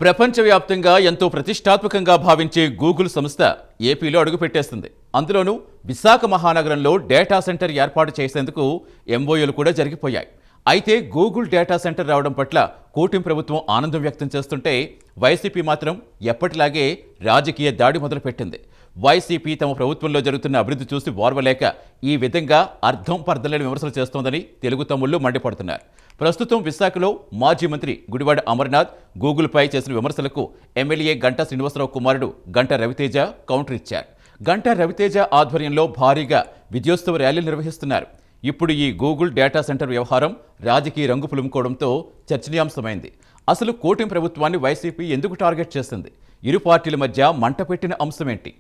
ప్రపంచవ్యాప్తంగా ఎంతో ప్రతిష్టాత్మకంగా భావించే గూగుల్ సంస్థ ఏపీలో అడుగుపెట్టేస్తుంది. అందులోనూ విశాఖ మహానగరంలో డేటా సెంటర్ ఏర్పాటు చేసేందుకు ఎంఓయూలు కూడా జరిగిపోయాయి. అయితే గూగుల్ డేటా సెంటర్ రావడం పట్ల కూటమి ప్రభుత్వం ఆనందం వ్యక్తం చేస్తుంటే వైసీపీ మాత్రం ఎప్పటిలాగే రాజకీయ దాడి మొదలుపెట్టింది. వైసీపీ తమ ప్రభుత్వంలో జరుగుతున్న అభివృద్ధి చూసి ఓర్వలేక ఈ విధంగా అర్థం పర్థలేని విమర్శలు చేస్తోందని తెలుగు తమ్ముళ్లు మండిపడుతున్నారు. ప్రస్తుతం విశాఖలో మాజీ మంత్రి గుడివాడ అమర్నాథ్ గూగుల్పై చేసిన విమర్శలకు ఎమ్మెల్యే గంటా శ్రీనివాసరావు కుమారుడు గంటా రవితేజ కౌంటర్ ఇచ్చారు. గంటా రవితేజ ఆధ్వర్యంలో భారీగా విజయోత్సవ ర్యాలీలు నిర్వహిస్తున్నారు. ఇప్పుడు ఈ గూగుల్ డేటా సెంటర్ వ్యవహారం రాజకీయ రంగు పులుముకోవడంతో చర్చనీయాంశమైంది. అసలు కూటమి ప్రభుత్వాన్ని వైసీపీ ఎందుకు టార్గెట్ చేస్తుంది? ఇరు పార్టీల మధ్య మంట పెట్టిన అంశమేంటి?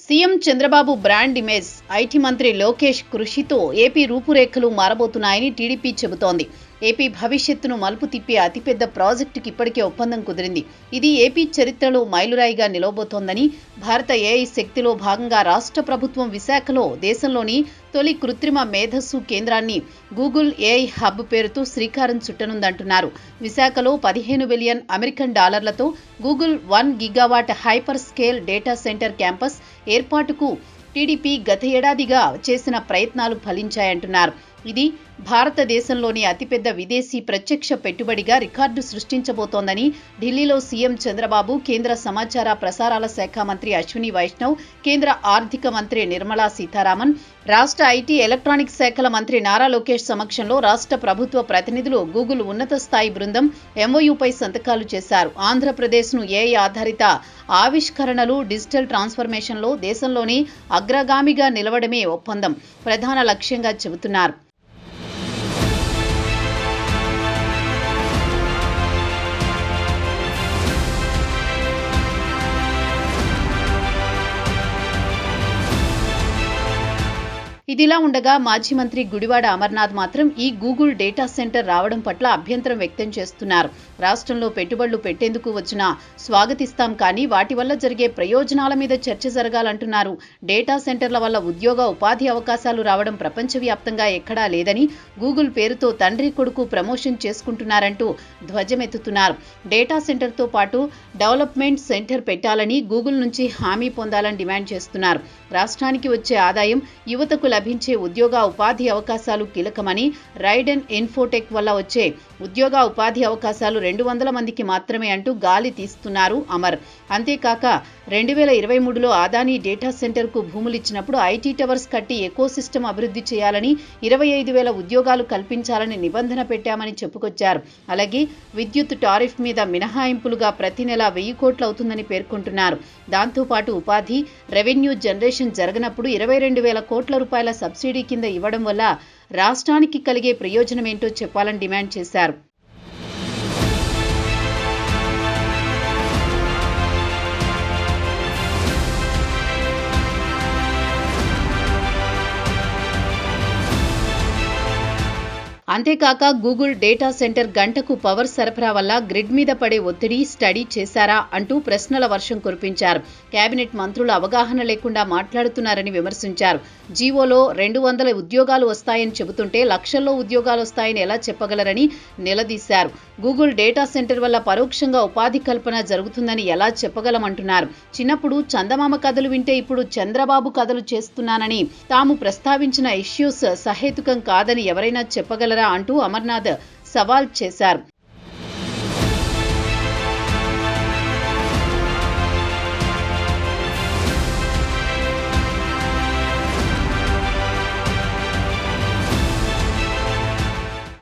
CM Chandrababu brand image, IT మంత్రి లోకేష్ కృషితో ఏపీ రూపురేఖలు మారబోతున్నాయని టీడీపీ చెబుతోంది. ఏపీ భవిష్యత్తును మలుపు తిప్పే అతిపెద్ద ప్రాజెక్టుకి ఇప్పటికే ఒప్పందం కుదిరింది. ఇది ఏపీ చరిత్రలో మైలురాయిగా నిలవబోతోందని, భారత ఏఐ శక్తిలో భాగంగా రాష్ట్ర ప్రభుత్వం విశాఖలో దేశంలోని తొలి కృత్రిమ మేధస్సు కేంద్రాన్ని గూగుల్ ఏఐ హబ్ పేరుతో శ్రీకారం చుట్టనుందంటున్నారు. విశాఖలో 15 బిలియన్ అమెరికన్ డాలర్లతో Google 1 gigawatt hyperscale data centre campus ఏర్పాటుకు టీడీపీ గత ఏడాదిగా చేసిన ప్రయత్నాలు ఫలించాయంటున్నారు. ఇది భారతదేశంలోని అతిపెద్ద విదేశీ ప్రత్యక్ష పెట్టుబడిగా రికార్డు సృష్టించబోతోందని ఢిల్లీలో సీఎం చంద్రబాబు, కేంద్ర సమాచార ప్రసారాల శాఖ మంత్రి అశ్విని వైష్ణవ్, కేంద్ర ఆర్థిక మంత్రి నిర్మలా సీతారామన్, రాష్ట్ర ఐటీ ఎలక్ట్రానిక్స్ శాఖల మంత్రి నారా లోకేష్ సమక్షంలో రాష్ట్ర ప్రభుత్వ ప్రతినిధులు గూగుల్ ఉన్నత స్థాయి బృందం ఎంఓయూపై సంతకాలు చేశారు. ఆంధ్రప్రదేశ్ను ఏఐ ఆధారిత ఆవిష్కరణలు, డిజిటల్ ట్రాన్స్ఫర్మేషన్లో దేశంలోని అగ్రగామిగా నిలవడమే ఒప్పందం ప్రధాన లక్ష్యంగా చెబుతున్నారు. ఇదిలా ఉండగా మాజీ మంత్రి గుడివాడ అమర్నాథ్ మాత్రం ఈ గూగుల్ డేటా సెంటర్ రావడం పట్ల అభ్యంతరం వ్యక్తం చేస్తున్నారు. రాష్ట్రంలో పెట్టుబడులు పెట్టేందుకు వచ్చినా స్వాగతిస్తాం, కానీ వాటి వల్ల జరిగే ప్రయోజనాల మీద చర్చ జరగాలంటున్నారు. డేటా సెంటర్ల వల్ల ఉద్యోగ ఉపాధి అవకాశాలు రావడం ప్రపంచవ్యాప్తంగా ఎక్కడా లేదని, గూగుల్ పేరుతో తండ్రి కొడుకు ప్రమోషన్ చేసుకుంటున్నారంటూ ధ్వజమెత్తుతున్నారు. డేటా సెంటర్తో పాటు డెవలప్మెంట్ సెంటర్ పెట్టాలని, గూగుల్ నుంచి హామీ పొందాలని డిమాండ్ చేస్తున్నారు. రాష్ట్రానికి వచ్చే ఆదాయం, యువతకు లభించే ఉద్యోగ ఉపాధి అవకాశాలు కీలకమని, రైడ్ అండ్ ఇన్ఫోటెక్ వల్ల వచ్చే ఉద్యోగ ఉపాధి అవకాశాలు 200 మందికి మాత్రమే అంటూ గాలి తీస్తున్నారు అమర్. అంతేకాక 2023లో అదానీ డేటా సెంటర్కు భూములిచ్చినప్పుడు ఐటీ టవర్స్ కట్టి ఎకోసిస్టమ్ అభివృద్ధి చేయాలని, 25,000 ఉద్యోగాలు కల్పించాలని నిబంధన పెట్టామని చెప్పుకొచ్చారు. అలాగే విద్యుత్ టారిఫ్ మీద మినహాయింపులుగా ప్రతి నెల 1000 కోట్లు అవుతుందని పేర్కొంటున్నారు. దాంతోపాటు ఉపాధి, రెవెన్యూ జనరేషన్ జరగనప్పుడు 22,000 కోట్ల రూపాయల సబ్సిడీ కింద ఇవ్వడం వల్ల రాష్ట్రానికి కలిగే ప్రయోజనమేంటో చెప్పాలని డిమాండ్ చేశారు. అంతేకాక గూగుల్ డేటా సెంటర్ గంటకు పవర్ సరఫరా వల్ల గ్రిడ్ మీద పడే ఒత్తిడి స్టడీ చేశారా అంటూ ప్రశ్నల వర్షం కురిపించారు. కేబినెట్ మంత్రులు అవగాహన లేకుండా మాట్లాడుతున్నారని విమర్శించారు. జీవోలో 200 ఉద్యోగాలు వస్తాయని చెబుతుంటే లక్షల్లో ఉద్యోగాలు వస్తాయని ఎలా చెప్పగలరని నిలదీశారు. గూగుల్ డేటా సెంటర్ వల్ల పరోక్షంగా ఉపాధి కల్పన జరుగుతుందని ఎలా చెప్పగలమంటున్నారు. చిన్నప్పుడు చందమామ కథలు వింటే ఇప్పుడు చంద్రబాబు కథలు చేస్తున్నానని, తాము ప్రస్తావించిన ఇష్యూస్ సహేతుకం కాదని ఎవరైనా చెప్పగలరా అంటూ అమర్నాథ్ సవాల్ చేశారు.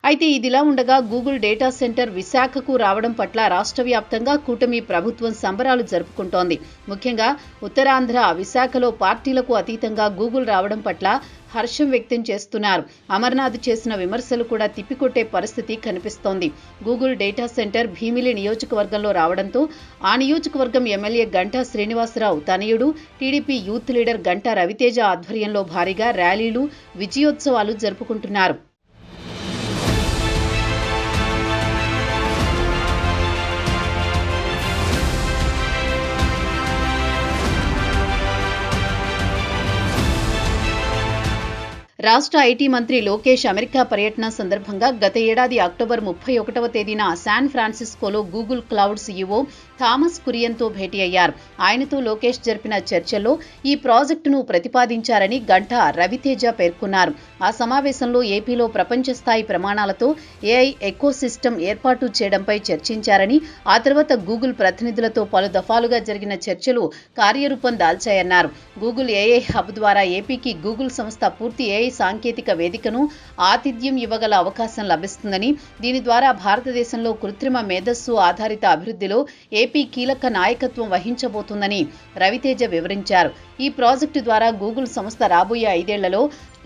అయితే ఇదిలా ఉండగా గూగుల్ డేటా సెంటర్ విశాఖకు రావడం పట్ల రాష్ట్ర వ్యాప్తంగా కూటమి ప్రభుత్వం సంబరాలు జరుపుకుంటోంది. ముఖ్యంగా ఉత్తరాంధ్ర విశాఖలో పార్టీలకు అతీతంగా గూగుల్ రావడం పట్ల హర్షం వ్యక్తం చేస్తున్నారు. అమర్నాథ్ చేసిన విమర్శలు కూడా తిప్పికొట్టే పరిస్థితి కనిపిస్తోంది. గూగుల్ డేటా సెంటర్ భీమిలి నియోజకవర్గంలో రావడంతో ఆ నియోజకవర్గం ఎమ్మెల్యే గంటా శ్రీనివాసరావు తనయుడు, TDP youth leader Ganta Raviteja ఆధ్వర్యంలో భారీగా ర్యాలీలు, విజయోత్సవాలు జరుపుకుంటున్నారు. రాష్ట్ర ఐటీ మంత్రి లోకేష్ అమెరికా పర్యటన సందర్భంగా గత ఏడాది అక్టోబర్ 31వ తేదీన శాన్ ఫ్రాన్సిస్కోలో గూగుల్ క్లౌడ్ సీఈఓ థామస్ కురియన్తో భేటీ అయ్యారు. ఆయనతో లోకేష్ జరిపిన చర్చల్లో ఈ ప్రాజెక్టును ప్రతిపాదించారని గంటా రవితేజ పేర్కొన్నారు. ఆ సమావేశంలో ఏపీలో ప్రపంచ స్థాయి ప్రమాణాలతో ఏఐ ఎకోసిస్టమ్ ఏర్పాటు చేయడంపై చర్చించారని, ఆ తర్వాత గూగుల్ ప్రతినిధులతో పలు దఫాలుగా జరిగిన చర్చలు కార్యరూపం దాల్చాయన్నారు. గూగుల్ ఏఐ హబ్ ద్వారా ఏపీకి గూగుల్ సంస్థ పూర్తి ఏఐ సాంకేతిక వేదికను ఆతిథ్యం ఇవ్వగల అవకాశం లభిస్తుందని, దీని ద్వారా భారతదేశంలో కృత్రిమ మేధస్సు ఆధారిత అభివృద్ధిలో ఏపీ కీలక నాయకత్వం వహించబోతుందని రవితేజ వివరించారు. ఈ ప్రాజెక్టు ద్వారా గూగుల్ సంస్థ రాబోయే 5 ఏళ్లలో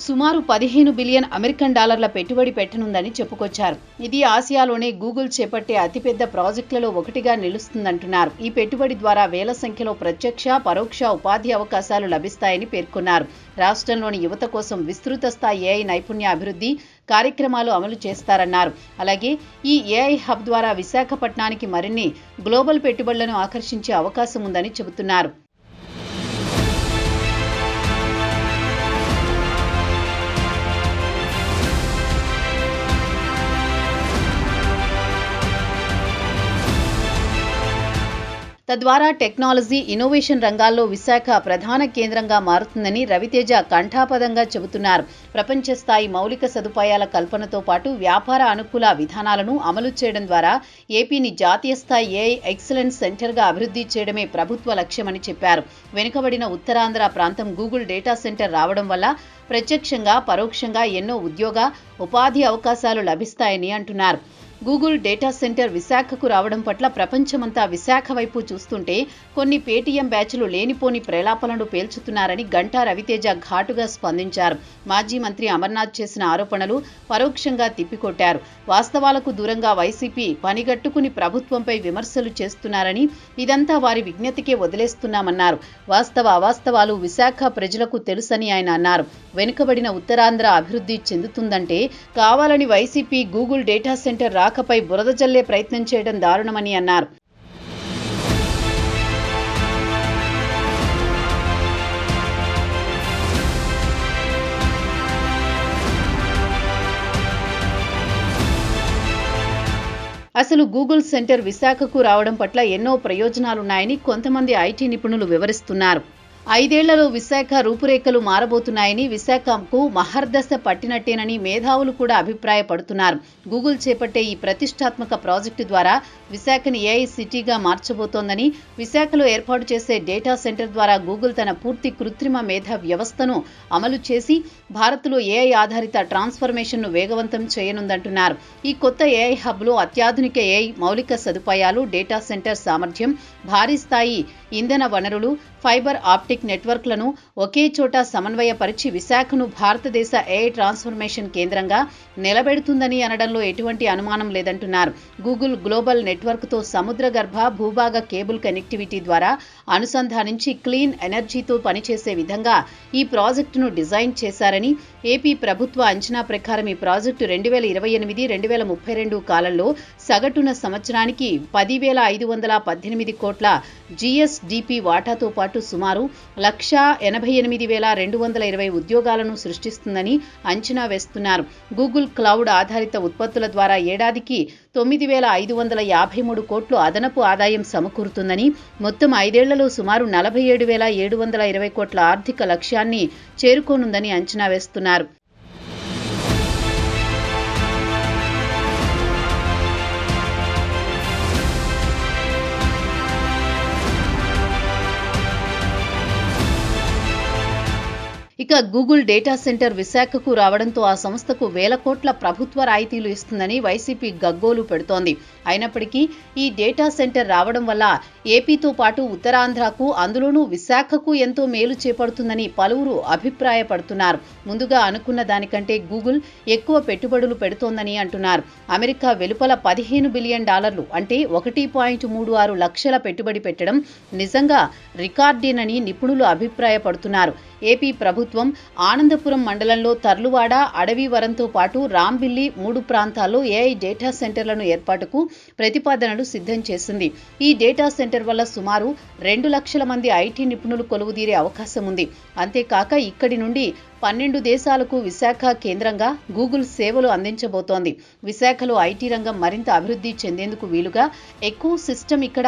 సుమారు 15 బిలియన్ అమెరికన్ డాలర్ల పెట్టుబడి పెట్టనుందని చెప్పుకొచ్చారు. ఇది ఆసియాలోనే గూగుల్ చేపట్టే అతిపెద్ద ప్రాజెక్టులలో ఒకటిగా నిలుస్తుందంటున్నారు. ఈ పెట్టుబడి ద్వారా వేల సంఖ్యలో ప్రత్యక్ష, పరోక్ష ఉపాధి అవకాశాలు లభిస్తాయని పేర్కొన్నారు. రాష్ట్రంలోని యువత కోసం విస్తృత స్థాయి ఏఐ నైపుణ్య అభివృద్ధి కార్యక్రమాలు అమలు చేస్తారన్నారు. అలాగే ఈ ఏఐ హబ్ ద్వారా విశాఖపట్నానికి మరిన్ని గ్లోబల్ పెట్టుబడులను ఆకర్షించే అవకాశం ఉందని చెబుతున్నారు. తద్వారా టెక్నాలజీ, ఇన్నోవేషన్ రంగాల్లో విశాఖ ప్రధాన కేంద్రంగా మారుతుందని రవితేజ కంఠాపదంగా చెబుతున్నారు. ప్రపంచ స్థాయి మౌలిక సదుపాయాల కల్పనతో పాటు వ్యాపార అనుకూల విధానాలను అమలు చేయడం ద్వారా ఏపీని జాతీయ స్థాయి ఏఐ ఎక్సలెన్స్ సెంటర్గా అభివృద్ధి చేయడమే ప్రభుత్వ లక్ష్యమని చెప్పారు. వెనుకబడిన ఉత్తరాంధ్ర ప్రాంతం గూగుల్ డేటా సెంటర్ రావడం వల్ల ప్రత్యక్షంగా, పరోక్షంగా ఎన్నో ఉద్యోగ, ఉపాధి అవకాశాలు లభిస్తాయని అంటున్నారు. గూగుల్ డేటా సెంటర్ విశాఖకు రావడం పట్ల ప్రపంచమంతా విశాఖ వైపు చూస్తుంటే కొన్ని పేటీఎం బ్యాచ్లు లేనిపోని ప్రేలాపనలు పేల్చుతున్నారని గంటా రవితేజ ఘాటుగా స్పందించారు. మాజీ మంత్రి అమర్నాథ్ చేసిన ఆరోపణలు పరోక్షంగా తిప్పికొట్టారు. వాస్తవాలకు దూరంగా వైసీపీ పనిగట్టుకుని ప్రభుత్వంపై విమర్శలు చేస్తున్నారని, ఇదంతా వారి విజ్ఞతకే వదిలేస్తున్నామన్నారు. అవాస్తవాలు విశాఖ ప్రజలకు తెలుసని ఆయన అన్నారు. వెనుకబడిన ఉత్తరాంధ్ర అభివృద్ధి చెందుతుందంటే కావాలని వైసీపీ గూగుల్ డేటా సెంటర్ రాకపై బురద జల్లే ప్రయత్నం చేయడం దారుణమని అన్నారు. అసలు గూగుల్ సెంటర్ విశాఖకు రావడం పట్ల ఎన్నో ప్రయోజనాలున్నాయని కొంతమంది ఐటీ నిపుణులు వివరిస్తున్నారు. 5 ఏళ్లలో విశాఖ రూపురేఖలు మారబోతున్నాయని, విశాఖకు మహర్దశ పట్టినట్టేనని మేధావులు కూడా అభిప్రాయపడుతున్నారు. గూగుల్ చేపట్టే ఈ ప్రతిష్టాత్మక ప్రాజెక్టు ద్వారా విశాఖని ఏఐ సిటీగా మార్చబోతోందని, విశాఖలో ఏర్పాటు చేసే డేటా సెంటర్ ద్వారా గూగుల్ తన పూర్తి కృత్రిమ మేధ వ్యవస్థను అమలు చేసి భారత్లో ఏఐ ఆధారిత ట్రాన్స్ఫర్మేషన్ను వేగవంతం చేయనుందంటున్నారు. ఈ కొత్త ఏఐ హబ్లో అత్యాధునిక ఏఐ మౌలిక సదుపాయాలు, డేటా సెంటర్ సామర్థ్యం, భారీ స్థాయి ఇంధన వనరులు, ఫైబర్ ఆప్టిక్ నెట్వర్క్లను ఒకే చోట సమన్వయపరిచి విశాఖను భారతదేశ ఏఐ ట్రాన్స్ఫర్మేషన్ కేంద్రంగా నిలబెడుతుందని అనడంలో ఎటువంటి అనుమానం లేదంటున్నారు. గూగుల్ గ్లోబల్ నెట్వర్క్తో సముద్ర గర్భ, భూభాగ కేబుల్ కనెక్టివిటీ ద్వారా అనుసంధానించి క్లీన్ ఎనర్జీతో పనిచేసే విధంగా ఈ ప్రాజెక్టును డిజైన్ చేశారని, ఏపీ ప్రభుత్వ అంచనా ప్రకారం ఈ ప్రాజెక్టు 2028-2032 కాలంలో సగటున సంవత్సరానికి 10,518 కోట్ల జీఎస్డీపీ వాటాతో పాటు సుమారు 1,88,220 ఉద్యోగాలను సృష్టిస్తుందని అంచనా వేస్తున్నారు. గూగుల్ క్లౌడ్ ఆధారిత ఉత్పత్తుల ద్వారా ఏడాదికి 9,553 కోట్లు అదనపు ఆదాయం సమకూరుతుందని, మొత్తం 5 ఏళ్లలో సుమారు 47,720 కోట్ల ఆర్థిక లక్ష్యాన్ని చేరుకోనుందని అంచనా వేస్తున్నారు. ఇక గూగుల్ డేటా సెంటర్ విశాఖకు రావడంతో ఆ సంస్థకు వేల కోట్ల ప్రభుత్వ రాయితీలు ఇస్తుందని వైసీపీ గగ్గోలు పెడుతోంది. అయినప్పటికీ ఈ డేటా సెంటర్ రావడం వల్ల ఏపీతో పాటు ఉత్తరాంధ్రకు, అందులోనూ విశాఖకు ఎంతో మేలు చేపడుతుందని పలువురు అభిప్రాయపడుతున్నారు. ముందుగా అనుకున్న దానికంటే గూగుల్ ఎక్కువ పెట్టుబడులు పెడుతోందని అంటున్నారు. అమెరికా వెలుపల $15 బిలియన్ అంటే 1.36 లక్షల పెట్టుబడి పెట్టడం నిజంగా రికార్డేనని నిపుణులు అభిప్రాయపడుతున్నారు. ఏపీ ప్రభుత్వం ఆనందపురం మండలంలో తర్లువాడ, అడవివరంతో పాటు రాంబిల్లి 3 ప్రాంతాల్లో ఏఐ డేటా సెంటర్లను ఏర్పాటుకు ప్రతిపాదనలు సిద్ధం చేసింది. ఈ డేటా సెంటర్ వల్ల సుమారు 2 లక్షల మంది ఐటీ నిపుణులు కొలువుదీరే అవకాశం ఉంది. అంతేకాక ఇక్కడి నుండి 12 దేశాలకు విశాఖ కేంద్రంగా గూగుల్ సేవలు అందించబోతోంది. విశాఖలో ఐటీ రంగం మరింత అభివృద్ధి చెందేందుకు వీలుగా ఎకో సిస్టమ్ ఇక్కడ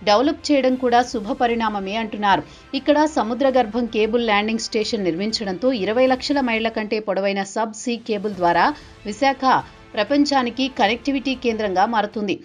డెవలప్ చేయడం కూడా శుభ పరిణామమే అంటున్నారు. ఇక్కడ సముద్ర గర్భం కేబుల్ ల్యాండింగ్ స్టేషన్ నిర్మించడంతో 20 లక్షల మైళ్ల కంటే పొడవైన సబ్ సీ కేబుల్ ద్వారా విశాఖ ప్రపంచానికి కనెక్టివిటీ కేంద్రంగా మారుతుంది.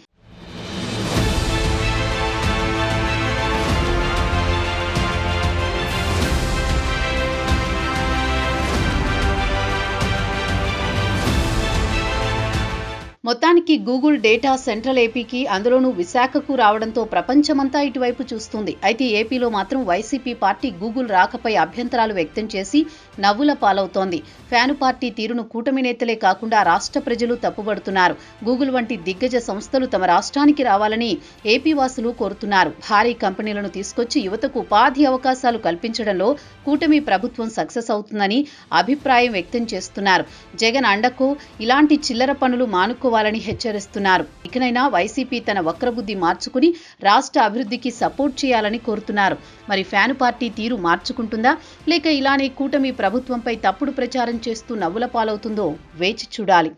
మొత్తానికి గూగుల్ డేటా సెంట్రల్ ఏపీకి, అందులోనూ విశాఖకు రావడంతో ప్రపంచమంతా ఇటువైపు చూస్తుంది. అయితే ఏపీలో మాత్రం వైసీపీ పార్టీ గూగుల్ రాకపై అభ్యంతరాలు వ్యక్తం చేసి నవ్వుల పాలవుతోంది. ఫ్యాను పార్టీ తీరును కూటమి నేతలే కాకుండా రాష్ట్ర ప్రజలు తప్పుబడుతున్నారు. గూగుల్ వంటి దిగ్గజ సంస్థలు తమ రాష్ట్రానికి రావాలని ఏపీ వాసులు కోరుతున్నారు. భారీ కంపెనీలను తీసుకొచ్చి యువతకు ఉపాధి అవకాశాలు కల్పించడంలో కూటమి ప్రభుత్వం సక్సెస్ అవుతుందని అభిప్రాయం వ్యక్తం చేస్తున్నారు. జగన్ అండకు ఇలాంటి చిల్లర పనులు మానుకోవాలని హెచ్చరిస్తున్నారు. ఇకనైనా వైసీపీ తన వక్రబుద్ధి మార్చుకుని రాష్ట్ర అభివృద్ధికి సపోర్ట్ చేయాలని కోరుతున్నారు. మరి ఫ్యాను పార్టీ తీరు మార్చుకుంటుందా, లేక ఇలానే కూటమి ప్రభుత్వంపై తప్పుడు ప్రచారం చేస్తూ నవ్వుల పాలవుతుందో వేచి చూడాలి.